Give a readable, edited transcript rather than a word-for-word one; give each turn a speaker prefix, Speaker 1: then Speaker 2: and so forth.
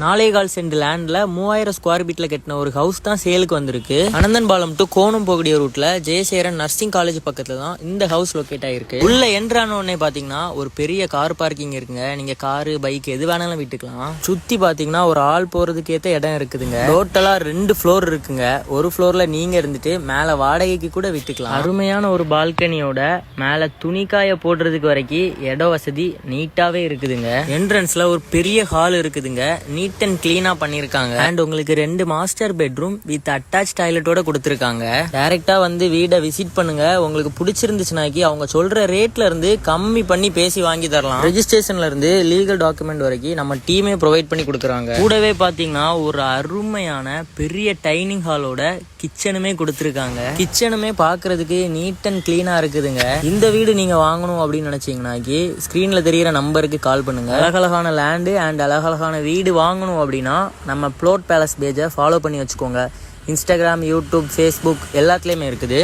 Speaker 1: 4.25 send லேண்ட்ல 3000 square ஃபீட்ல கட்டின ஒரு house தான் சேலுக்கு வந்திருக்கு. அனந்தன்பாலம் டு கோணம் போகக்கூடிய ரூட்ல ஜெயசேரன் நர்சிங் காலேஜ் பக்கத்துல தான் இந்த ஹவுஸ் லொகேட் ஆயிருக்கு. உள்ள என்ட்ரான உடனே பாத்தீங்கன்னா ஒரு பெரிய கார் பார்க்கிங் இருக்குங்க. நீங்க காரு பைக் எது வேணாலும் விட்டுக்கலாம். சுத்தி பாத்தீங்கன்னா ஒரு ஆள் போறதுக்கு ஏத்த இடம் இருக்குதுங்க. டோட்டலா 2 ஃப்ளோர் இருக்குங்க. ஒரு ஃப்ளோர்ல நீங்க இருந்துட்டு மேல வாடகைக்கு கூட விட்டுக்கலாம். அருமையான ஒரு பால்கனியோட மேல துணிக்காய போடுறதுக்கு வரைக்கும் இட வசதி நீட்டாவே இருக்குதுங்க. என்ட்ரன்ஸ்ல ஒரு பெரிய ஹால் இருக்குதுங்க. நீட் அண்ட் கிளீனா பண்ணிருக்காங்க. அண்ட் உங்களுக்கு 2 மாஸ்டர் பெட்ரூம் வித் அட்டாச் டாய்லெட்டோட கொடுத்திருக்காங்க. டைரக்டா வந்து வீடை விசிட் பண்ணுங்க. உங்களுக்கு பிடிச்சிருந்துச்சுனாக்கி அவங்க சொல்ற ரேட்ல இருந்து கம்மி பண்ணி பேசி வாங்கி தரலாம். ரெஜிஸ்ட்ரேஷன்ல இருந்து லீகல் டாக்குமெண்ட் வரைக்கும் நம்ம டீமே ப்ரொவைட் பண்ணி கொடுக்குறாங்க. கூடவே பாத்தீங்கன்னா ஒரு அருமையான பெரிய டைனிங் ஹாலோட கிச்சனுமே கொடுத்திருக்காங்க. கிச்சனுமே பாக்குறதுக்கு நீட் அண்ட் கிளீனா இருக்குதுங்க. இந்த வீடு நீங்க வாங்கணும் அப்படின்னு நினைச்சீங்கன்னாக்கி ஸ்கிரீன்ல தெரியிற நம்பருக்கு கால் பண்ணுங்க. அழகழகான லேண்டு அண்ட் அழகழகான வீடு வாங்கணும் அப்படின்னா நம்ம ப்ளோட் பேலஸ் பேஜை ஃபாலோ பண்ணி வச்சுக்கோங்க. இன்ஸ்டாகிராம், யூடியூப், ஃபேஸ்புக் எல்லாத்துலயுமே இருக்குது.